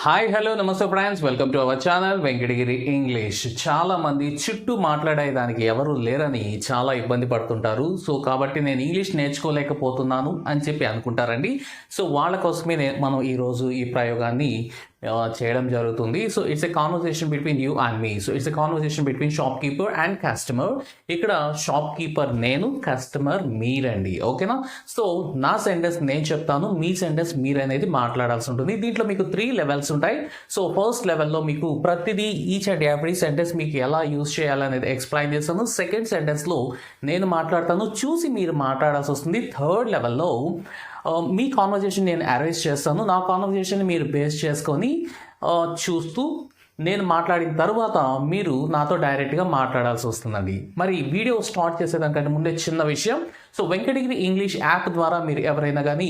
Hi hello నమస్తే friends, welcome to our channel Venkatagiri English. చాలా మంది చుట్టూ మాట్లాడేదానికి ఎవరు లేరని చాలా ఇబ్బంది పడుతుంటారు. సో కాబట్టి నేను ఇంగ్లీష్ నేర్చుకోలేకపోతున్నాను అని చెప్పి అనుకుంటారండి. సో వాళ్ళ కోసమే మనం ఈరోజు ఈ ప్రయోగాన్ని చేయడం జరుగుతుంది. So it's a conversation between you and me. So it's a conversation between shop keeper and customer. ఇక్కడ షాప్ కీపర్ నేను, కస్టమర్ మీరండి. ఓకేనా? సో నా సెంటెన్స్ నేను చెప్తాను, మీ సెంటెన్స్ మీరు అనేది మాట్లాడాల్సి ఉంటుంది. దీంట్లో మీకు 3 లెవెల్స్ ఉంటాయి. సో ఫస్ట్ లెవెల్లో మీకు ప్రతిదీ ఈచ్ అండ్ ఎవ్రీ సెంటెన్స్ మీకు ఎలా యూజ్ చేయాలనేది ఎక్స్ప్లెయిన్ చేస్తాను. సెకండ్ సెంటెన్స్లో నేను మాట్లాడతాను, చూసి మీరు మాట్లాడాల్సి వస్తుంది. థర్డ్ లెవెల్లో మీ కాన్వర్జేషన్ నేను అరేంజ్ చేస్తాను. నా కాన్వర్జేషన్ మీరు బేస్ చేసుకొని చూస్తూ నేను మాట్లాడిన తర్వాత మీరు నాతో డైరెక్ట్గా మాట్లాడాల్సి వస్తుందండి. మరి వీడియో స్టార్ట్ చేసేదానికంటే ముందే చిన్న విషయం. సో వెంకటగిరి ఇంగ్లీష్ యాప్ ద్వారా మీరు ఎవరైనా కానీ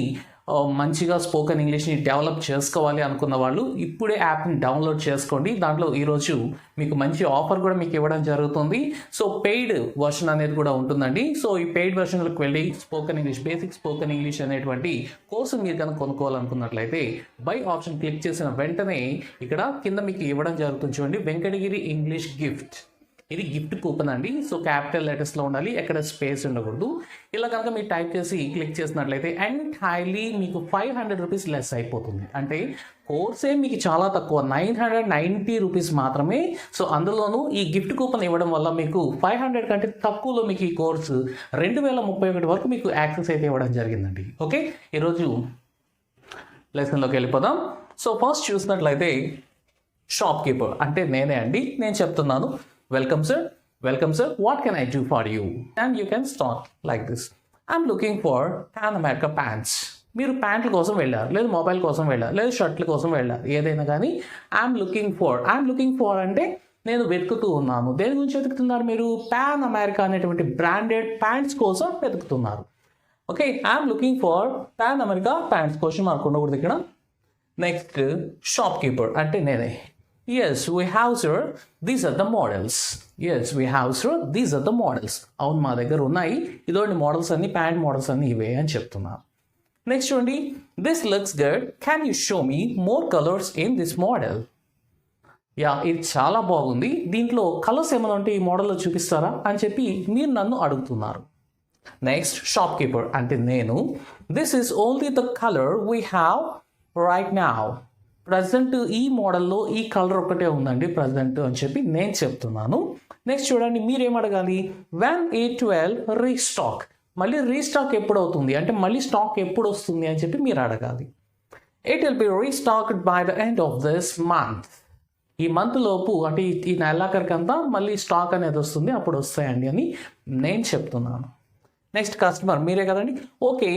మంచిగా స్పోకెన్ ఇంగ్లీష్ని డెవలప్ చేసుకోవాలి అనుకున్న వాళ్ళు ఇప్పుడే యాప్ని డౌన్లోడ్ చేసుకోండి. దాంట్లో ఈరోజు మీకు మంచి ఆఫర్ కూడా మీకు ఇవ్వడం జరుగుతుంది. సో పెయిడ్ వర్షన్ అనేది కూడా ఉంటుందండి. సో ఈ పెయిడ్ వర్షన్లోకి వెళ్ళి spoken English, basic spoken English అనేటువంటి కోర్సు మీరు కనుక కొనుక్కోవాలనుకున్నట్లయితే బై ఆప్షన్ క్లిక్ చేసిన వెంటనే ఇక్కడ కింద మీకు ఇవ్వడం జరుగుతుంది. చూడండి, వెంకటగిరి ఇంగ్లీష్ గిఫ్ట్. ఇది గిఫ్ట్ కూపన్ అండి. సో క్యాపిటల్ లెటర్స్లో ఉండాలి, ఎక్కడ స్పేస్ ఉండకూడదు. ఇలా కనుక మీరు టైప్ చేసి క్లిక్ చేసినట్లయితే ఎంటైర్లీ మీకు 500 రూపీస్ లెస్ అయిపోతుంది. అంటే కోర్సే మీకు చాలా తక్కువ, 990 రూపీస్ మాత్రమే. సో అందులోనూ ఈ గిఫ్ట్ కూపన్ ఇవ్వడం వల్ల మీకు 500 కంటే తక్కువలో మీకు ఈ కోర్సు 2031 వరకు మీకు యాక్సెస్ అయితే ఇవ్వడం జరిగిందండి. ఓకే, ఈరోజు లెసన్లోకి వెళ్ళిపోదాం. సో ఫస్ట్ చూసినట్లయితే షాప్ కీపర్ అంటే నేనే అండి. నేను చెప్తున్నాను, welcome sir, welcome sir, what can I do for you? And you can start like this. I'm looking for pan America pants. మీరు ప్యాంట్ల కోసం వెళ్ళారు, లేదు మొబైల్ కోసం వెళ్ళారు, లేదు షర్ట్ల కోసం వెళ్ళారు, ఏదైనా కానీ ఐఎమ్ లుకింగ్ ఫర్ అంటే నేను వెతుకుతూ ఉన్నాను. దేని గురించి వెతుకుతున్నారు మీరు? పాన్ అమెరికా అనేటువంటి బ్రాండెడ్ ప్యాంట్స్ కోసం వెతుకుతున్నారు. Okay, I'm looking for pan America pants. Question mark ఉండకూడదు ఇక్కడ. నెక్స్ట్ షాప్ కీపర్ అంటే నేనే. Yes, we have, sir. These are the models. Yes, we have, sir. These are the models. అవును, మా దగ్గర ఉన్నాయి ఇదోండి మోడల్స్ అన్ని, ప్యాంట్ మోడల్స్ అన్ని ఇవే అని చెప్తున్నారు. నెక్స్ట్ చూడండి, this looks good, can you show me more colours in this model? Yeah, ఇది చాలా బాగుంది, దీంట్లో కలర్స్ ఏమైనా ఉంటే ఈ మోడల్లో చూపిస్తారా అని చెప్పి మీరు నన్ను అడుగుతున్నారు. నెక్స్ట్ షాప్ కీపర్ అంటే నేను. This is only the colour we have right now. Present ఈ మోడల్లో ఈ కలర్ ఒకటే ఉందండి ప్రజెంట్ అని చెప్పి నేను చెప్తున్నాను. నెక్స్ట్ చూడండి, మీరేం అడగాలి? when A12 restock. మళ్ళీ రీస్టాక్ ఎప్పుడు అవుతుంది అంటే మళ్ళీ స్టాక్ ఎప్పుడు వస్తుంది అని చెప్పి మీరు అడగాలి. It will be restocked by the end of this month. ఈ మంత్ లోపు అంటే ఈ నెలాఖరికంతా మళ్ళీ స్టాక్ అనేది వస్తుంది, అప్పుడు వస్తాయండి అని నేను చెప్తున్నాను. నెక్స్ట్ కస్టమర్ మీరే కదండి. Okay,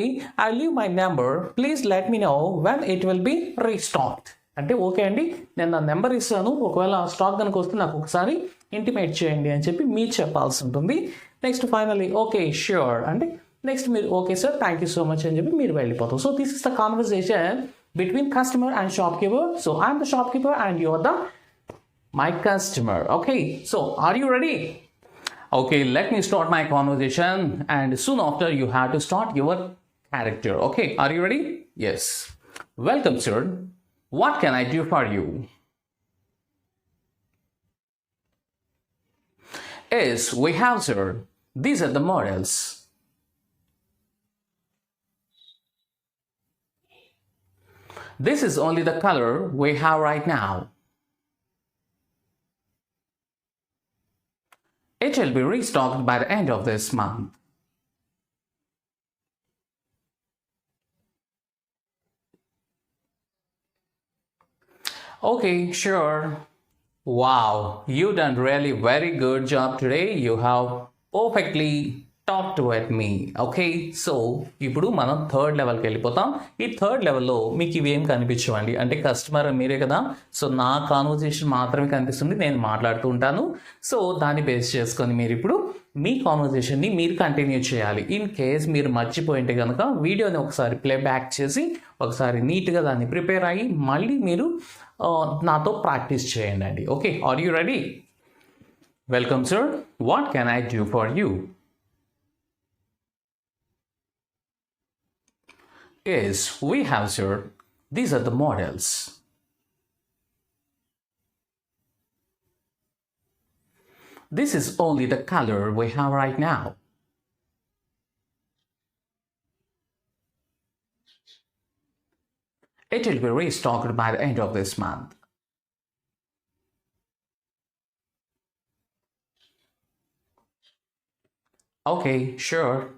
I leave my number, please let me know when it will be restocked. అంటే ఓకే అండి, నేను నా నెంబర్ ఇస్తాను, ఒకవేళ స్టాక్ కనుక వస్తే నాకు ఒకసారి ఇంటిమేట్ చేయండి అని చెప్పి మీరు చెప్పాల్సి ఉంటుంది. నెక్స్ట్ ఫైనల్లీ ఓకే ష్యూర్ అంటే నెక్స్ట్ మీరు okay sir, thank you so much అని చెప్పి మీరు వెళ్ళిపోతారు. So this is the conversation between customer and shopkeeper. So I'm the shopkeeper and you are the my customer. Okay, so are you ready? Okay, let me start my conversation and soon after you have to start your character. Okay, are you ready? Yes. Welcome, sir. What can I do for you? Yes, we have, sir. These are the models. This is only the color we have right now. It will be restocked by the end of this month. Okay, sure. Wow, you done really very good job today. You have perfectly talked with me. Okay, so ఇప్పుడు మనం third లెవెల్కి వెళ్ళిపోతాం. ఈ third లెవెల్లో మీకు ఇవేం కనిపించవండి అంటే customer మీరే కదా. సో నా కాన్వర్జేషన్ మాత్రమే కనిపిస్తుంది, నేను మాట్లాడుతూ ఉంటాను. సో దాన్ని బేస్ చేసుకొని మీరు ఇప్పుడు మీ కాన్వర్జేషన్ని మీరు కంటిన్యూ చేయాలి. ఇన్ కేస్ మీరు మర్చిపోయింటే కనుక వీడియోని ఒకసారి ప్లేబ్యాక్ చేసి ఒకసారి నీట్గా దాన్ని ప్రిపేర్ అయ్యి మళ్ళీ మీరు నాతో ప్రాక్టీస్ చేయండి అండి. Okay, are you ready? Welcome sir, what can I do for you? Yes, we have, sir. These are the models. This is only the color we have right now. It will be restocked by the end of this month. Okay, sure.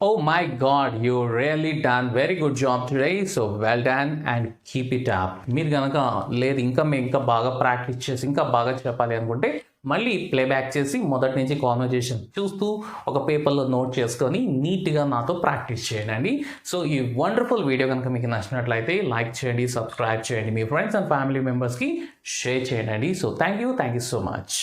Oh my God, you really done very good job today. So well done and keep it up. మీరు కనుక లేదు ఇంకా బాగా practice చేసి ఇంకా బాగా చెప్పాలి అనుకుంటే మళ్ళీ ప్లేబ్యాక్ చేసి మొదటి నుంచి కాన్వర్జేషన్ చూస్తూ ఒక పేపర్లో నోట్ చేసుకొని నీట్గా నాతో ప్రాక్టీస్ చేయండి. సో ఈ వండర్ఫుల్ వీడియో కనుక మీకు నచ్చినట్లయితే లైక్ చేయండి, సబ్స్క్రైబ్ చేయండి, మీ ఫ్రెండ్స్ అండ్ ఫ్యామిలీ మెంబర్స్కి షేర్ చేయండి. So thank you so much.